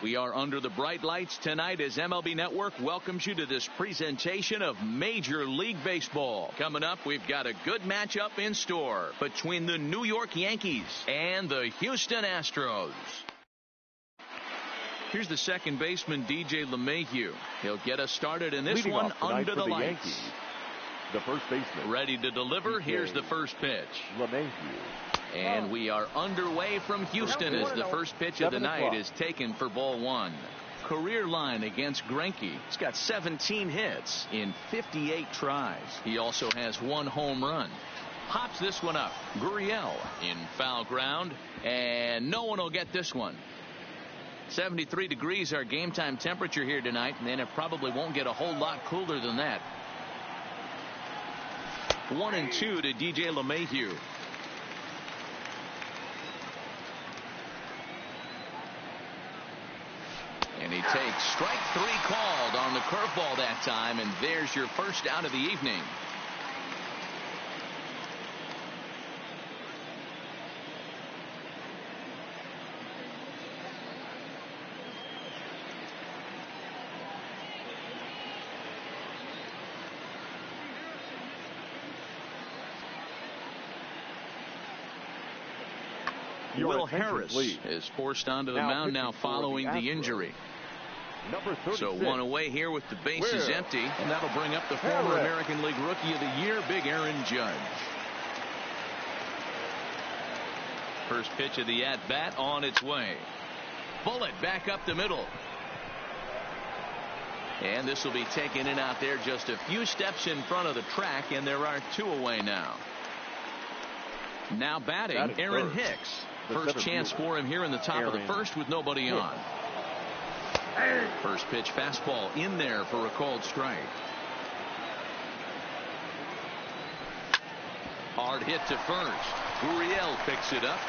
We are under the bright lights tonight as MLB Network welcomes you to this presentation of Major League Baseball. Coming up, we've got a good matchup in store between the New York Yankees and the Houston Astros. Here's the second baseman, DJ LeMahieu. He'll get us started in this one under the lights. Yankees, the first baseman. Ready to deliver. Here's the first pitch. LeMahieu. And we are underway from Houston as the first pitch of the night is taken for ball one. Career line against Greinke. He's got 17 hits in 58 tries. He also has one home run. Pops this one up. Gurriel in foul ground, and no one will get this one. 73 degrees our game time temperature here tonight, and it probably won't get a whole lot cooler than that. 1-2 to DJ LeMahieu. And he takes strike three called on the curveball that time, and there's your first out of the evening. Will Harris is forced onto the mound now following the injury. So one away here with the bases empty, and that'll bring up the former American League Rookie of the Year, Big Aaron Judge. First pitch of the at-bat on its way. Bullet back up the middle. And this will be taken in out there just a few steps in front of the track, and there are two away now. Now batting, Aaron Hicks. First chance for him here in the top of the first with nobody on. First pitch fastball in there for a called strike. Hard hit to first. Gurriel picks it up,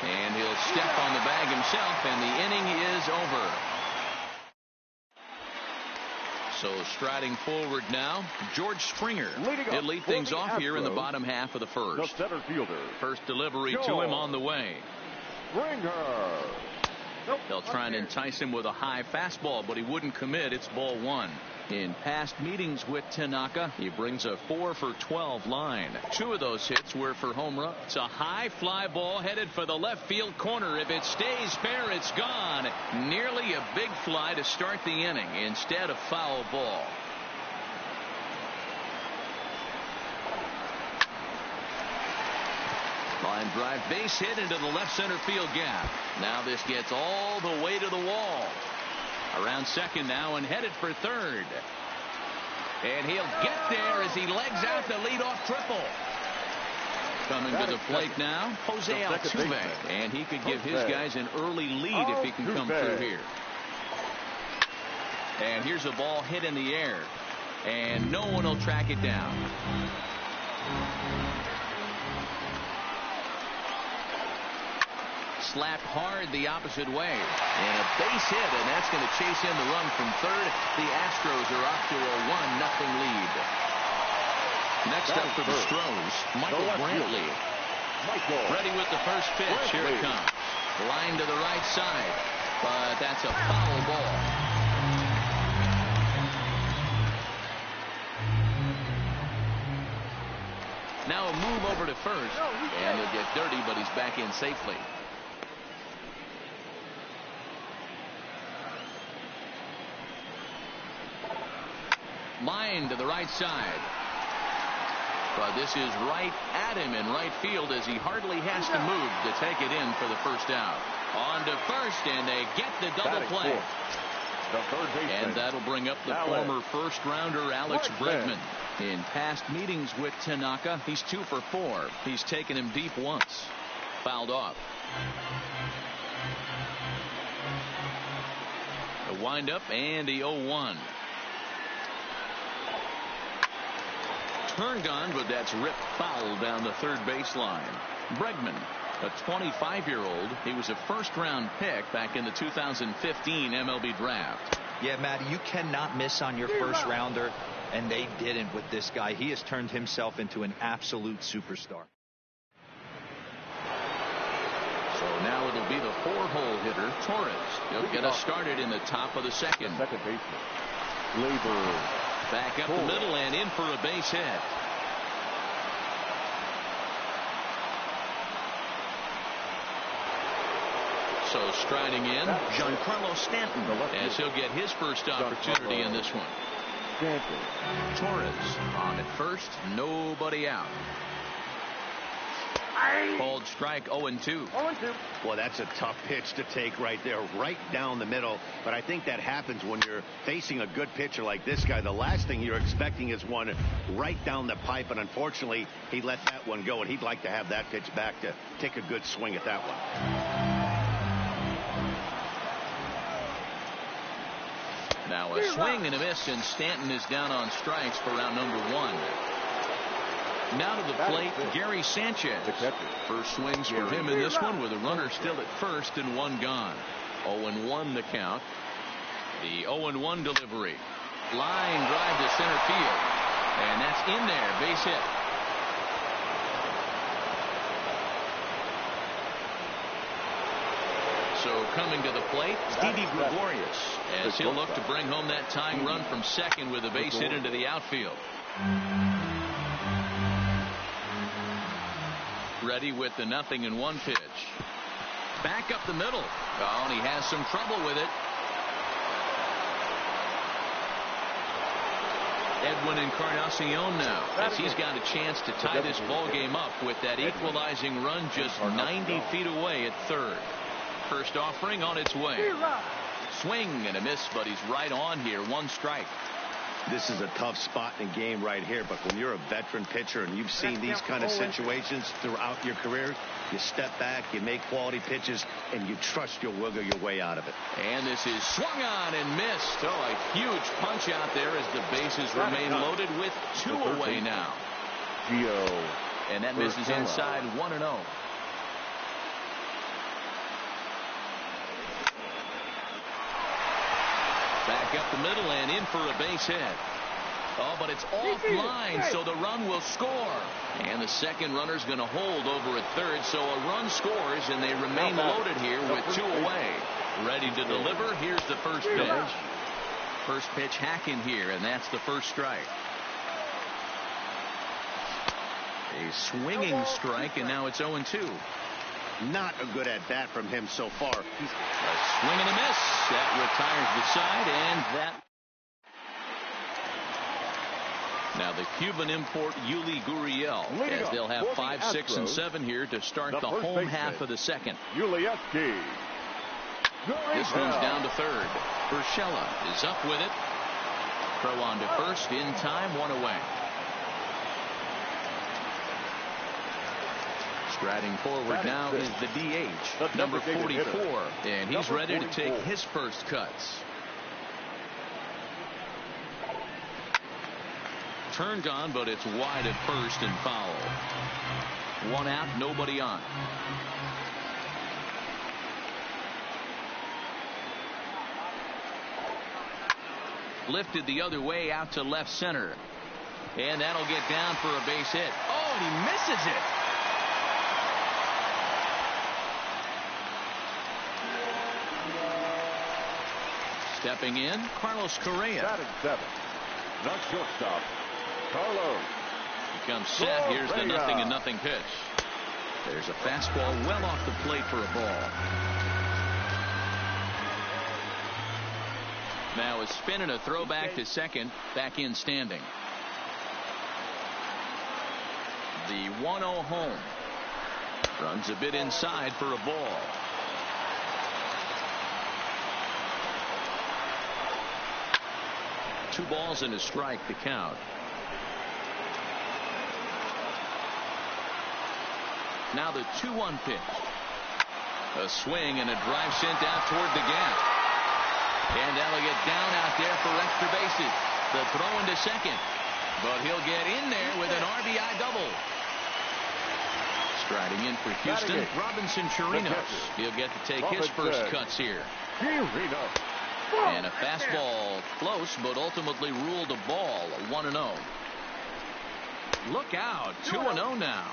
and he'll step on the bag himself, and the inning is over. So striding forward now, George Springer. He'll lead things off here in the bottom half of the first. The center fielder. First delivery to him on the way. Springer. They'll try and entice him with a high fastball, but he wouldn't commit. It's ball one. In past meetings with Tanaka, he brings a 4 for 12 line. Two of those hits were for home runs. It's a high fly ball headed for the left field corner. If it stays fair, it's gone. Nearly a big fly to start the inning. Instead, a foul ball. Line drive base hit into the left center field gap. Now this gets all the way to the wall. Around second now and headed for third. And he'll get there as he legs out the leadoff triple. Coming to the plate now, Jose Altuve. And he could give his guys an early lead if he can come through here. And here's a ball hit in the air. And no one will track it down. Slapped hard the opposite way, and a base hit, and that's going to chase in the run from third. The Astros are off to a 1-0 lead. Next up for the Stros, Michael Brantley. Ready with the first pitch. Here it comes. Line to the right side, but that's a foul ball. Now a move over to first, and he'll get dirty, but he's back in safely. Line to the right side. But this is right at him in right field as he hardly has to move to take it in for the first out. On to first, and they get the double play. And that'll bring up the former first-rounder Alex Bregman. In past meetings with Tanaka, he's 2 for 4. He's taken him deep once. Fouled off. A windup and the 0-1. Turned on, but that's ripped foul down the third baseline. Bregman, a 25-year-old. He was a first-round pick back in the 2015 MLB draft. Yeah, Matty, you cannot miss on your first-rounder, and they didn't with this guy. He has turned himself into an absolute superstar. So now it'll be the 4-hole hitter, Torres. He'll get us started in the top of the second. Second baseman, Labor. Back up the middle and in for a base hit. So striding in, Giancarlo Stanton, as he'll get his first opportunity in this one. Torres on at first, nobody out. Called strike 0-2. Well, that's a tough pitch to take right there, right down the middle. But I think that happens when you're facing a good pitcher like this guy. The last thing you're expecting is one right down the pipe, and unfortunately, he let that one go, and he'd like to have that pitch back to take a good swing at that one. Now a swing and a miss, and Stanton is down on strikes for round number 1. Now to the plate, Gary Sanchez. First swings for him in this one with a runner still at first and 1 gone. 0-1 the count. The 0-1 delivery. Line drive to center field. And that's in there. Base hit. So coming to the plate, Didi Gregorius, as he'll look to bring home that tying run from second with a base hit into the outfield. Ready with the 0-1 pitch. Back up the middle. Oh, and he has some trouble with it. Edwin Encarnacion now, as he's got a chance to tie this ball game up with that equalizing run just 90 feet away at third. First offering on its way. Swing and a miss, but he's right on here. 1 strike. This is a tough spot in the game right here, but when you're a veteran pitcher and you've seen these kind of situations throughout your career, you step back, you make quality pitches, and you trust you'll wiggle your way out of it. And this is swung on and missed. Oh, a huge punch out there as the bases remain loaded with 2 away now. And that misses inside 1-0. Back up the middle and in for a base hit. Oh, but it's offline, so the run will score. And the second runner's going to hold over at third, so a run scores, and they remain loaded here with 2 away. Ready to deliver. Here's the first pitch. First pitch hacking here, and that's the first strike. A swinging strike, and now it's 0-2. Not a good at-bat from him so far. A swing and a miss. That retires the side, and that. Now the Cuban import Yuli Gurriel, as they'll have 5, 6, and 7 here to start the home half of the second. This one's down to third. Urshela is up with it. Throw on to first in time, 1 away. Striding forward now is the DH, number 44, and he's ready to take his first cuts. Turned on, but it's wide at first and foul. 1 out, nobody on. Lifted the other way out to left center. And that'll get down for a base hit. Oh, and he misses it. Stepping in, Carlos Correa. Batting 7. The shortstop, Carlos. He comes set. Here's the 0-0 pitch. There's a fastball well off the plate for a ball. Now a spin and a throw back to second. Back in standing. The 1-0 home. Runs a bit inside for a ball. Two balls and a strike to count. Now the 2-1 pitch. A swing and a drive sent out toward the gap. And that'll get down out there for extra bases. The throw into second. But he'll get in there with an RBI double. Striding in for Houston, Robinson Chirinos. He'll get to take his first cuts here. And a fastball close, but ultimately ruled a ball. 1-0. Look out. 2-0 now.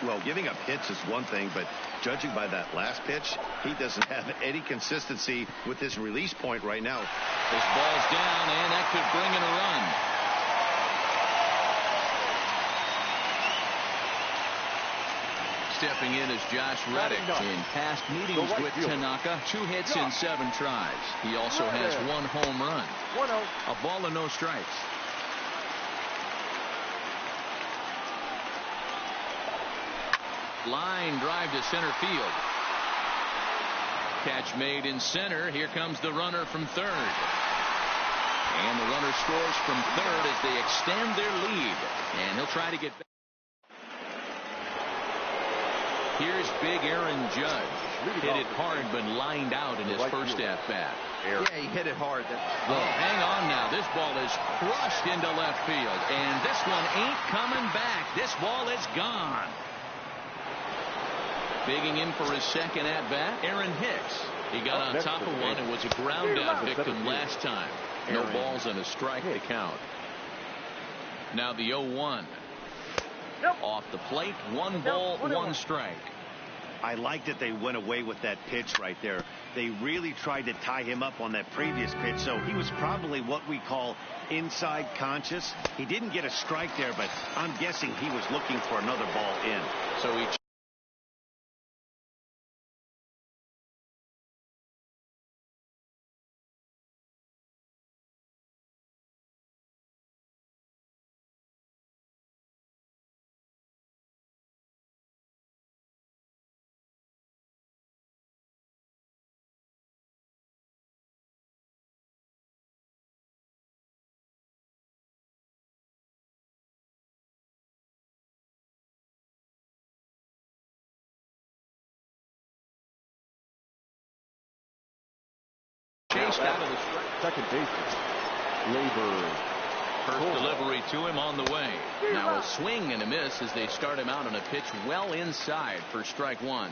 Well, giving up hits is one thing, but judging by that last pitch, he doesn't have any consistency with his release point right now. This ball's down, and that could bring in a run. Stepping in is Josh Reddick. In past meetings with Tanaka, 2 hits in 7 tries. He also has 1 home run. A ball and no strikes. Line drive to center field. Catch made in center. Here comes the runner from third. And the runner scores from third as they extend their lead. And he'll try to get back. Here's big Aaron Judge. Hit it hard but lined out in his first at-bat. Yeah, he hit it hard. Well, hang on now. This ball is crushed into left field. And this one ain't coming back. This ball is gone. Digging in for his second at-bat, Aaron Hicks. He got on top of one and was a ground-out victim last time. No balls and a strike to count. Now the 0-1. Off the plate, 1 ball, 1 strike. I like that they went away with that pitch right there. They really tried to tie him up on that previous pitch, so he was probably what we call inside conscious. He didn't get a strike there, but I'm guessing he was looking for another ball in. So he chased out of the strike. Second baseman, Labor. First delivery to him on the way. Now a swing and a miss as they start him out on a pitch well inside for strike 1.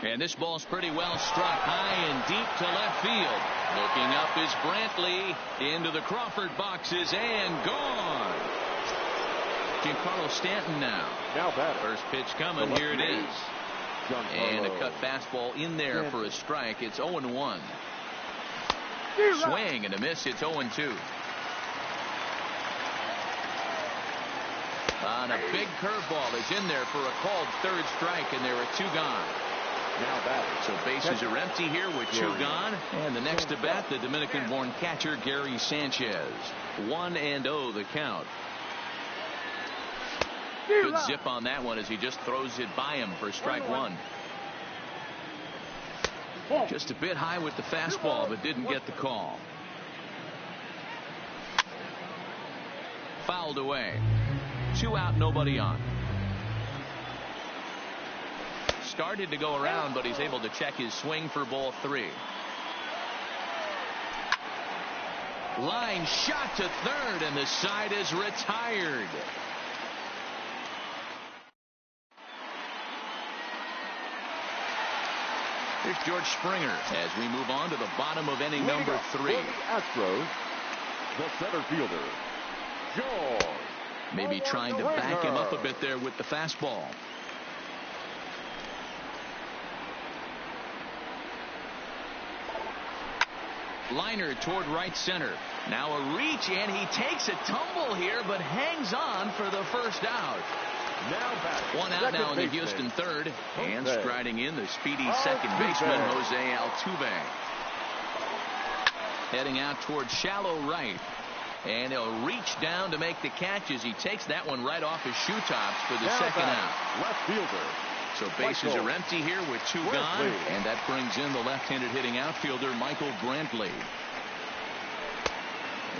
And this ball's pretty well struck high and deep to left field. Looking up is Brantley into the Crawford boxes and gone. Giancarlo Stanton now. First pitch coming. Here it is. And a cut fastball in there for a strike. It's 0-1. Swing and a miss. It's 0-2. On a big curveball is in there for a called third strike, and there are 2 gone. So bases are empty here with 2 gone. And the next to bat, the Dominican-born catcher Gary Sanchez. 1-0 the count. Good zip on that one as he just throws it by him for strike 1. Just a bit high with the fastball, but didn't get the call. Fouled away. 2 out, nobody on. Started to go around, but he's able to check his swing for ball 3. Line shot to third, and the side is retired. Here's George Springer as we move on to the bottom of inning number 3. Astros, the center fielder, George. Maybe trying to back him up a bit there with the fastball. Liner toward right center. Now a reach, and he takes a tumble here, but hangs on for the first out. One out now in the Houston third. And striding in the speedy second baseman, Jose Altuve. Heading out towards shallow right. And he'll reach down to make the catch as he takes that one right off his shoe tops for the second out. Left fielder. So bases are empty here with 2 gone. And that brings in the left-handed hitting outfielder, Michael Brantley.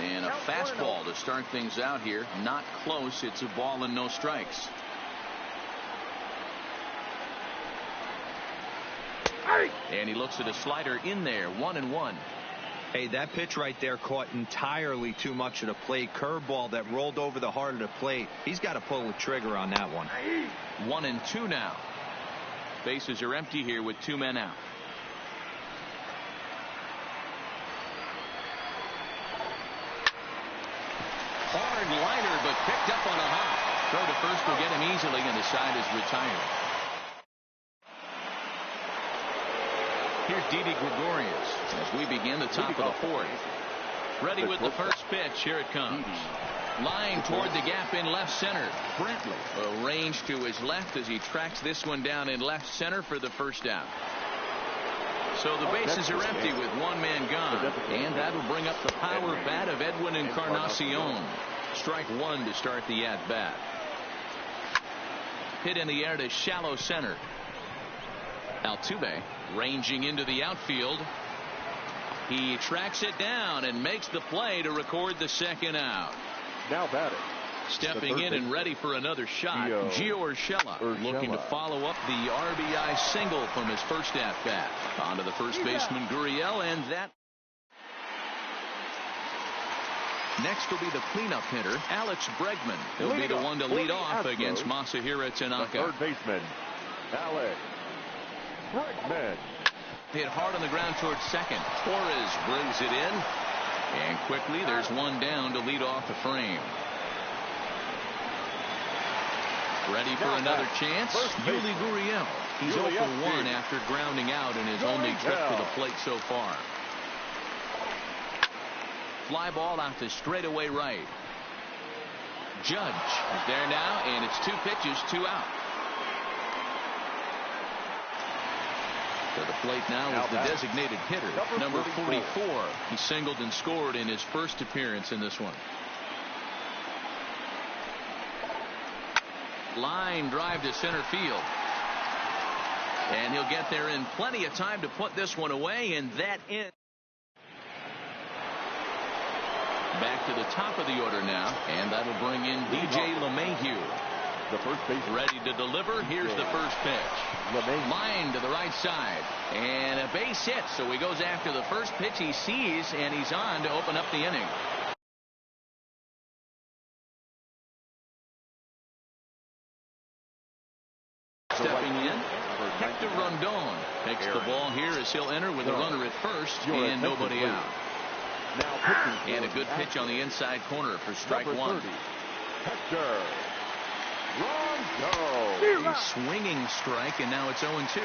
And a fastball to start things out here. Not close. It's a ball and no strikes. And he looks at a slider in there. 1-1. Hey, that pitch right there caught entirely too much of the plate. Curveball that rolled over the heart of the plate. He's got to pull the trigger on that one. 1-2 now. Bases are empty here with 2 men out. picked up on a hop. Throw to first will get him easily, and the side is retired. Here's Didi Gregorius as we begin the top of the fourth. Ready with the first pitch. Here it comes. Line toward the gap in left center. Brantley arranged to his left as he tracks this one down in left center for the first out. So the bases are empty with one man gone. And that'll bring up the power bat of Edwin Encarnacion. Strike one to start the at-bat. Hit in the air to shallow center. Altuve ranging into the outfield. He tracks it down and makes the play to record the second out. Now batting. Stepping in and ready for another shot, Gio Urshela looking to follow up the RBI single from his first at-bat. On to the first baseman, Gurriel, and that. Next will be the cleanup hitter, Alex Bregman. He'll be the one to lead off against Masahiro Tanaka. The third baseman, Alex Bregman. Hit hard on the ground towards second. Torres brings it in. And quickly, there's one down to lead off the frame. Ready for another chance. Yuli Gurriel. He's 0 for 1 after grounding out in his only trip to the plate so far. Fly ball out to straightaway right. Judge is there now, and it's 2 pitches, 2 out. To the plate now is the designated hitter, number 44. He singled and scored in his first appearance in this one. Line drive to center field. And he'll get there in plenty of time to put this one away, and that in. Back to the top of the order now, and that'll bring in DJ LeMahieu. The first base ready to deliver. Here's the first pitch. Line to the right side, and a base hit. So he goes after the first pitch he sees, and he's on to open up the inning. Stepping in, Hector Rondon takes the ball here as he'll enter with a runner at first and nobody out. And a good pitch on the inside corner for strike one. Hector Rondon. A swinging strike, and now it's 0-2.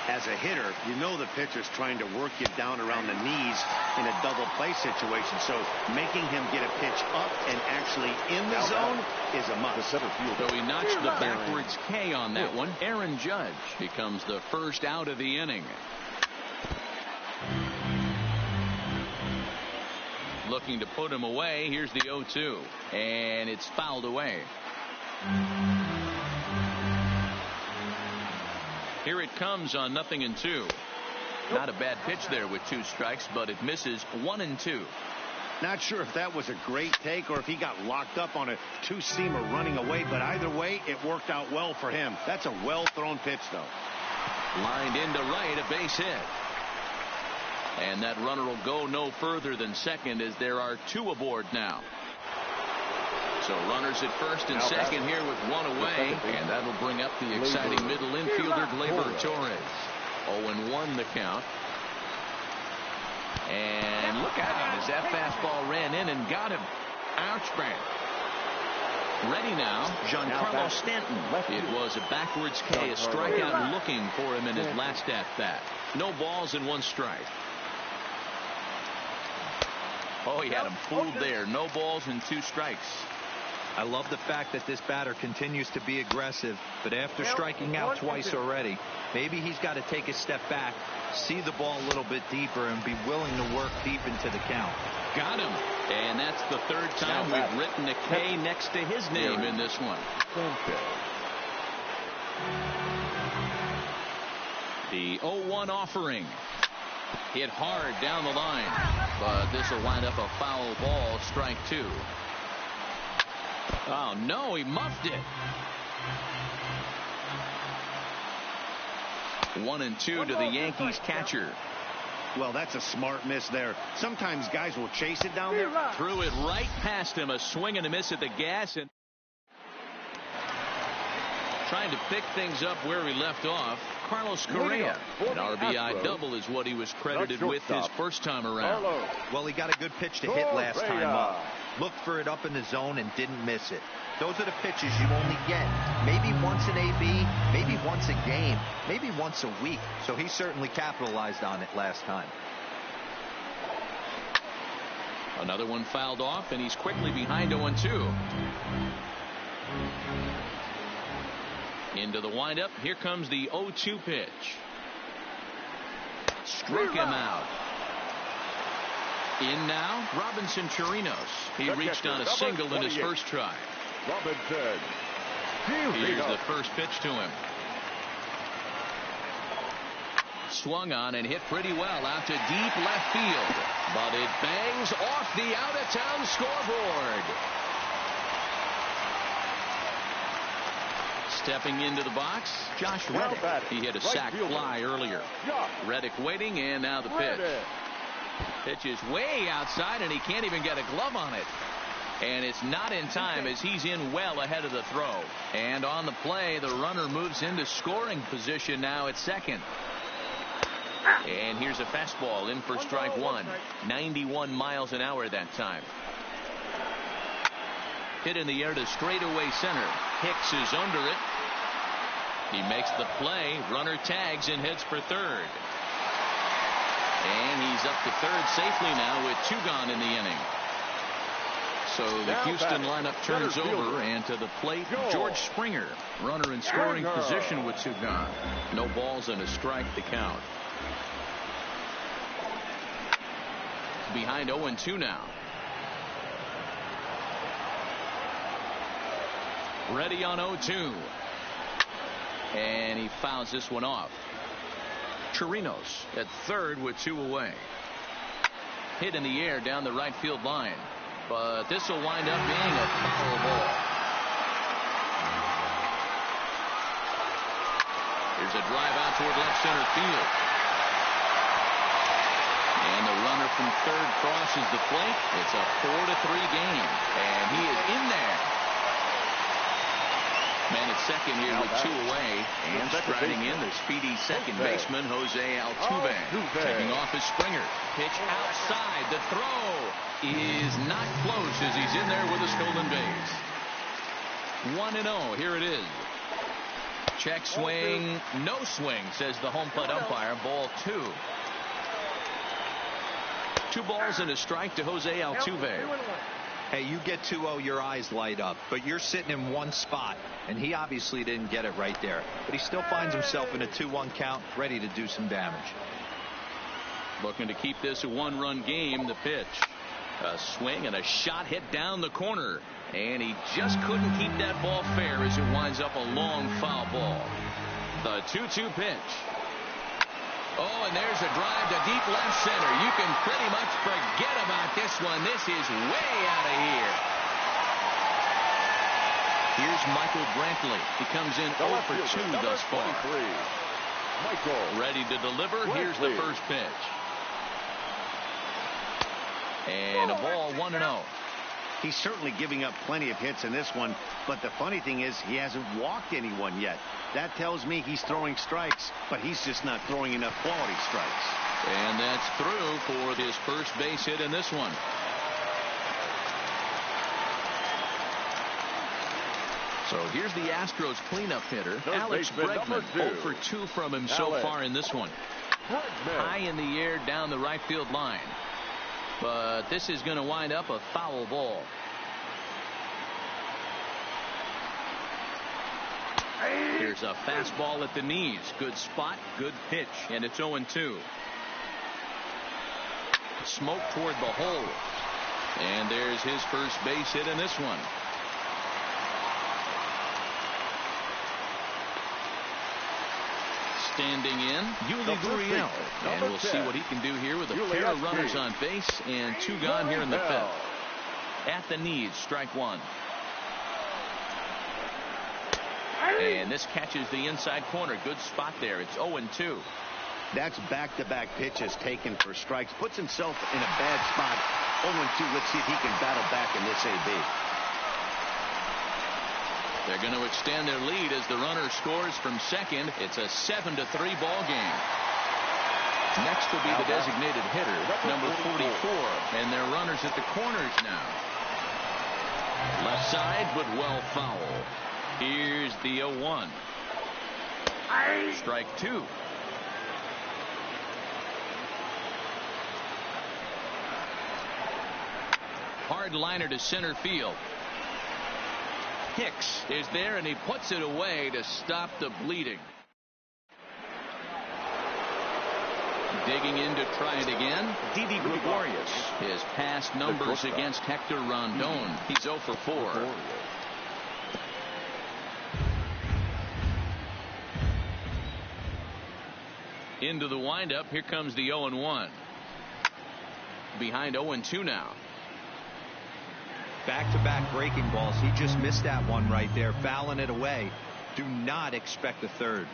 As a hitter, you know the pitcher's trying to work you down around the knees in a double play situation. So making him get a pitch up and actually in the zone is a must. So he notched the backwards K on that one. Aaron Judge becomes the first out of the inning. Looking to put him away. Here's the 0-2, and it's fouled away. Here it comes on 0-2. Not a bad pitch there with 2 strikes, but it misses 1-2. Not sure if that was a great take or if he got locked up on a 2-seamer running away, but either way, it worked out well for him. That's a well-thrown pitch, though. Lined into right, a base hit. And that runner will go no further than second as there are 2 aboard now. So runners at first and second here with 1 away, and that'll bring up the exciting middle infielder Gleyber Torres. 0-1 the count. And look out as that fastball ran in and got him. Ouchback. Ready now, Giancarlo Stanton. It was a backwards K, a strikeout looking for him in his last at-bat. No balls and 1 strike. Oh, he had him fooled there. No balls and 2 strikes. I love the fact that this batter continues to be aggressive, but after striking out twice already, maybe he's got to take a step back, see the ball a little bit deeper, and be willing to work deep into the count. Got him. And that's the 3rd time we've written a K next to his name in this one. The 0-1 offering. Hit hard down the line, but this will wind up a foul ball, strike 2. Oh, no, he muffed it. 1-2 to the Yankees catcher. Well, that's a smart miss there. Sometimes guys will chase it down there. Threw it right past him, a swing and a miss at the gas, and trying to pick things up where he left off. Carlos Correa. An RBI double is what he was credited with his first time around. Well, he got a good pitch to hit last time up. Looked for it up in the zone and didn't miss it. Those are the pitches you only get maybe once in AB, maybe once a game, maybe once a week. So he certainly capitalized on it last time. Another one fouled off, and he's quickly behind 0-2. Into the windup. Here comes the 0-2 pitch. Struck him out. In now, Robinson Chirinos. He reached on a single in his first try. Robinson. Here's the first pitch to him. Swung on and hit pretty well out to deep left field. But it bangs off the out-of-town scoreboard. Stepping into the box, Josh Reddick. He hit a sac fly earlier. Reddick waiting, and now the pitch. Pitch is way outside, and he can't even get a glove on it. And it's not in time as he's in well ahead of the throw. And on the play, the runner moves into scoring position now at second. And here's a fastball in for strike one. 91 miles an hour that time. Hit in the air to straightaway center. Hicks is under it. He makes the play. Runner tags and heads for third. And he's up to third safely now with 2 gone in the inning. So the Houston lineup turns over, and to the plate, George Springer. Runner in scoring position with 2 gone. No balls and a strike to count. Behind 0-2 now. Ready on 0-2. And he fouls this one off. Chirinos at third with 2 away. Hit in the air down the right field line. But this will wind up being a foul ball. Here's a drive out toward left center field. And the runner from third crosses the plate. It's a 4-3 game. And he is in there. Man at second here with 2 away. And striding in the speedy second baseman, Jose Altuve. Taking off his Springer. Pitch outside. The throw is not close as he's in there with a stolen base. 1-0. Here it is. Check swing. No swing, says the home plate umpire. Ball 2. 2 balls and a strike to Jose Altuve. Hey, you get 2-0, your eyes light up, but you're sitting in one spot, and he obviously didn't get it right there. But he still finds himself in a 2-1 count, ready to do some damage. Looking to keep this a 1-run game. The pitch. A swing and a shot hit down the corner. And he just couldn't keep that ball fair as it winds up a long foul ball. The 2-2 pitch. Oh, and there's a drive to deep left center. You can pretty much forget about this one. This is way out of here. Here's Michael Brantley. He comes in 0 for 2 thus far. Michael. Ready to deliver. Here's the first pitch. And a ball 1-0. He's certainly giving up plenty of hits in this one, but the funny thing is he hasn't walked anyone yet. That tells me he's throwing strikes, but he's just not throwing enough quality strikes. And that's through for his first base hit in this one. So here's the Astros cleanup hitter, Alex Bregman. 0 for 2 from him so far in this one. High in the air down the right field line. But this is going to wind up a foul ball. Here's a fastball at the knees. Good spot, good pitch, and it's 0-2. Smoke toward the hole. And there's his first base hit in this one. Standing in, Yuli Gurriel. And we'll see what he can do here with a pair of runners on base and 2 gone here in the 5th. At the knees, strike 1. And this catches the inside corner. Good spot there. It's 0-2. That's back-to-back pitches taken for strikes. Puts himself in a bad spot. 0-2. Let's see if he can battle back in this AB. They're going to extend their lead as the runner scores from second. It's a 7-3 ball game. Next will be the designated hitter, number 44. And their runners at the corners now. Left side, but well foul. Here's the 0-1. Strike 2. Hard liner to center field. Hicks is there, and he puts it away to stop the bleeding. Digging in to try it again. Didi Gregorius. His past numbers against Hector Rondon. He's 0 for 4. Into the windup. Here comes the 0-1. Behind 0-2 now. Back-to-back breaking balls. He just missed that one right there, fouling it away. Do not expect a third.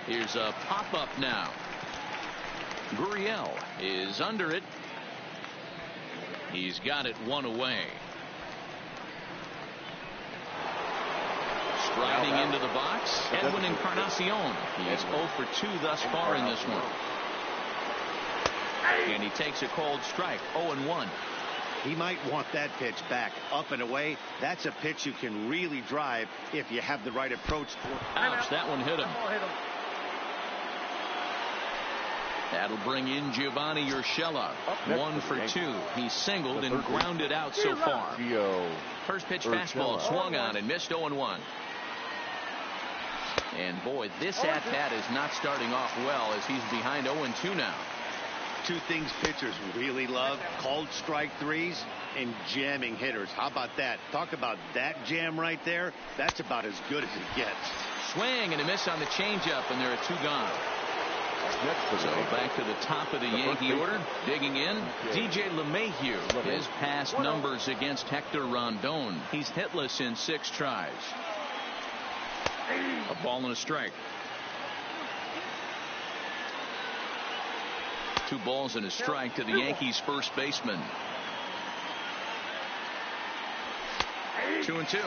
Here's a pop-up now. Gurriel is under it. He's got it one away. Striding into the box, Edwin Encarnacion. He's 0 for 2 thus far in this one. And he takes a cold strike, 0-1. He might want that pitch back, up and away. That's a pitch you can really drive if you have the right approach to it. Ouch, that one hit him. That'll bring in Giovanni Urshela. 1 for 2. He singled and grounded out so far. First pitch fastball swung on and missed, 0-1. And boy, this at-bat is not starting off well as he's behind 0-2 now. Two things pitchers really love: called strike threes and jamming hitters. How about that? Talk about that jam right there. That's about as good as it gets. Swing and a miss on the changeup, and there are 2 gone. So back to the top of the Yankee order. Digging in, DJ LeMahieu. His past numbers against Hector Rondon. He's hitless in 6 tries. A ball and a strike. 2 balls and a strike to the Yankees first baseman. 2-2.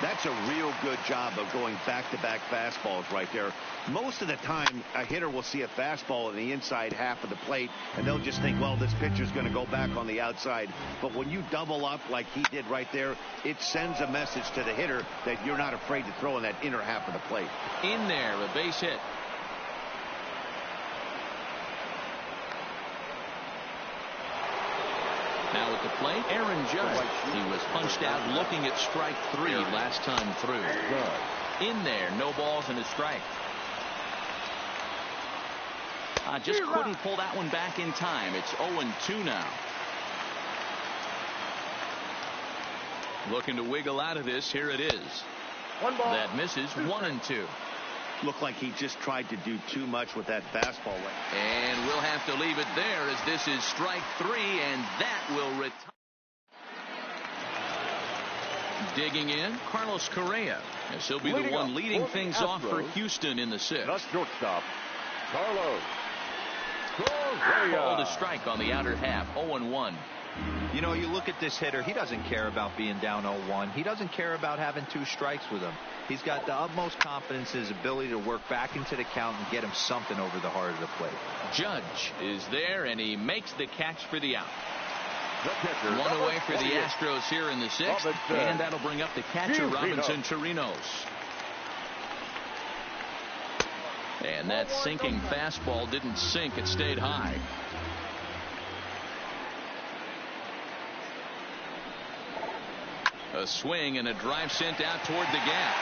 That's a real good job of going back-to-back fastballs right there. Most of the time, a hitter will see a fastball in the inside half of the plate, and they'll just think, well, this pitcher's going to go back on the outside. But when you double up like he did right there, it sends a message to the hitter that you're not afraid to throw in that inner half of the plate. In there, a base hit. Now at the plate, Aaron Judge. He was punched out looking at strike 3 last time through. In there, no balls and a strike. Just couldn't pull that one back in time. It's 0-2 now. Looking to wiggle out of this. Here it is. 1 ball. That misses. 1-2. Looked like he just tried to do too much with that fastball. And we'll have to leave it there as this is strike 3, and that will retire. Digging in, Carlos Correa, as he'll be the one leading things off for Houston in the 6th. The shortstop, Carlos Correa. Called a strike on the outer half, 0-1. You know, you look at this hitter, he doesn't care about being down 0-1. He doesn't care about having 2 strikes with him. He's got the utmost confidence in his ability to work back into the count and get him something over the heart of the plate. Judge is there, and he makes the catch for the out. Catcher, 1 away for the Astros here in the 6th, and that'll bring up the catcher, Robinson Chirinos. And that sinking fastball didn't sink, it stayed high. A swing and a drive sent out toward the gap.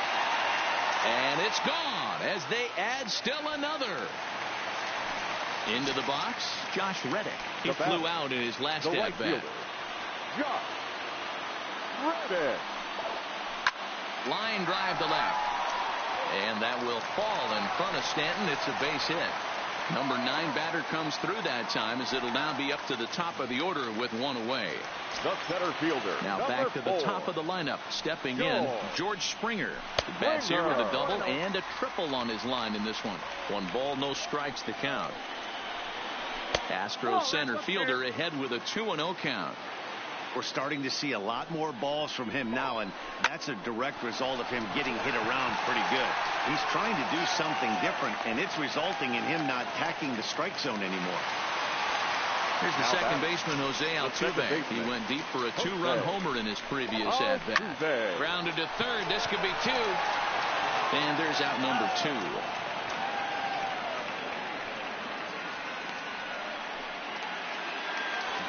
And it's gone as they add still another. Into the box, Josh Reddick. He flew out in his last at-bat. Josh Reddick. Line drive to left. And that will fall in front of Stanton. It's a base hit. Number 9 batter comes through that time as it'll now be up to the top of the order with 1 away. The center fielder. Now back to the top of the lineup. Stepping in, George Springer. He bats here with a double and a triple on his line in this one. 1 ball, no strikes to count. Astros center fielder ahead with a 2-0 count. We're starting to see a lot more balls from him now, and that's a direct result of him getting hit around pretty good. He's trying to do something different, and it's resulting in him not attacking the strike zone anymore. Here's the second baseman, Jose Altuve. He went deep for a two-run homer in his previous at-bat. Grounded to third. This could be two. And there's out number 2.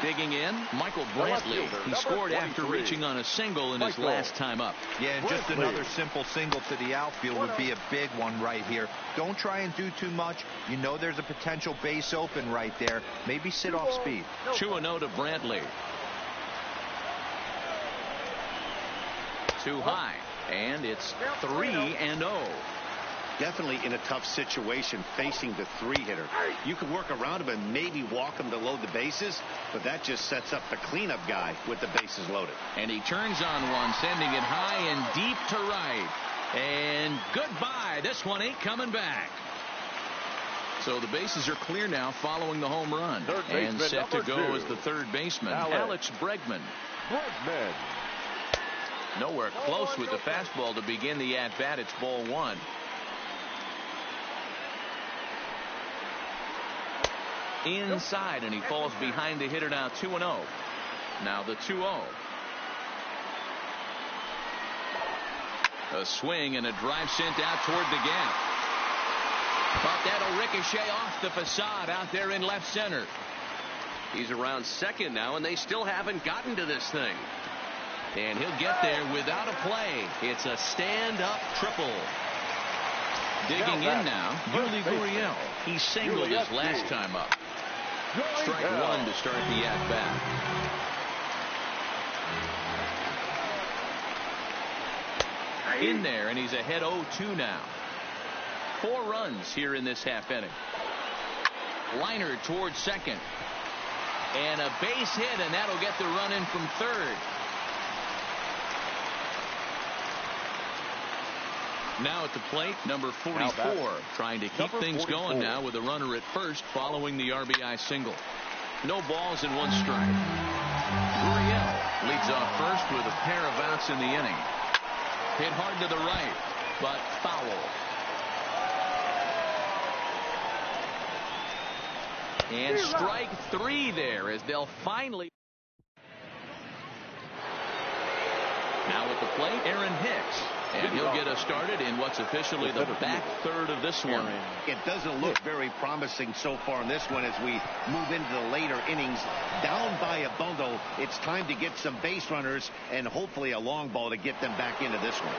Digging in, Michael Brantley. He scored after reaching on a single in his last time up. Yeah, and just another simple single to the outfield would be a big one right here. Don't try and do too much. You know there's a potential base open right there. Maybe sit off speed. 2-0 to Brantley. Too high, and it's 3-0. Definitely in a tough situation facing the 3-hitter. You can work around him and maybe walk him to load the bases, but that just sets up the cleanup guy with the bases loaded. And he turns on one, sending it high and deep to right. And goodbye. This one ain't coming back. So the bases are clear now following the home run. And set to go is the third baseman, Alex Bregman. Nowhere close with the fastball to begin the at-bat. It's ball 1. Inside, and he falls behind the hitter now. 2-0. Now the 2-0. A swing and a drive sent out toward the gap. But that'll ricochet off the facade out there in left center. He's around second now, and they still haven't gotten to this thing. And he'll get there without a play. It's a stand-up triple. Digging in now, Yuli Gurriel. He singled his last time up. Strike 1 to start the at-bat. In there, and he's ahead 0-2 now. 4 runs here in this half inning. Liner towards second. And a base hit, and that'll get the run in from third. Now at the plate, number 44, trying to keep things going now with a runner at first following the RBI single. No balls and 1 strike. Gurriel leads off first with a pair of outs in the inning. Hit hard to the right, but foul. And strike 3 there as they'll finally. Now at the plate, Aaron Hicks. And he'll get us started in what's officially the back third of this one. It doesn't look very promising so far in this one as we move into the later innings. Down by a bundle, it's time to get some base runners and hopefully a long ball to get them back into this one.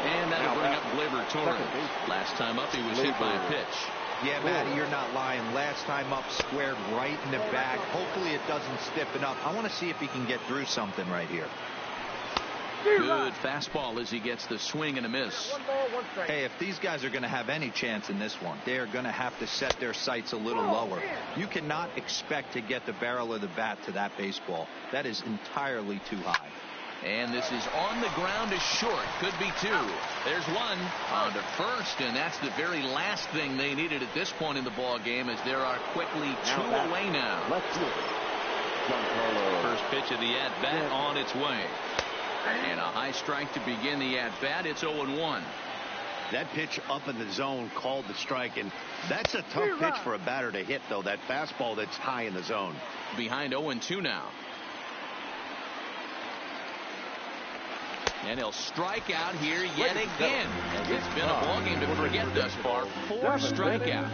And that'll bring up Gleyber Torres. Last time up, he was hit by a pitch. Yeah, Matty, you're not lying. Last time up, squared right in the back. Hopefully it doesn't stiffen up. I want to see if he can get through something right here. Good fastball as he gets the swing and a miss. Hey, if these guys are going to have any chance in this one, they're going to have to set their sights a little lower. You cannot expect to get the barrel of the bat to that baseball. That is entirely too high. And this is on the ground to short. Could be 2. There's 1 on to first, and that's the very last thing they needed at this point in the ball game, as there are quickly 2 away now. First pitch of the at-bat on its way. And a high strike to begin the at-bat. It's 0-1. That pitch up in the zone called the strike, and that's a tough pitch for a batter to hit, though. That fastball that's high in the zone. Behind 0-2 now. And he'll strike out here yet again. It's been a ballgame to forget thus far. 4 strikeouts.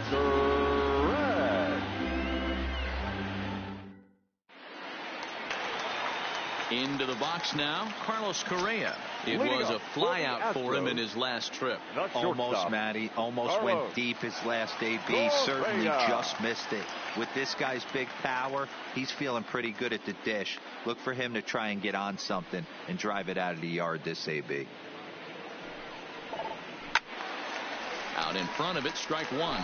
Into the box now, Carlos Correa. It was a flyout for him in his last trip. Almost, Matty. Almost went deep his last AB. Certainly just missed it. With this guy's big power, he's feeling pretty good at the dish. Look for him to try and get on something and drive it out of the yard this AB. Out in front of it, strike 1.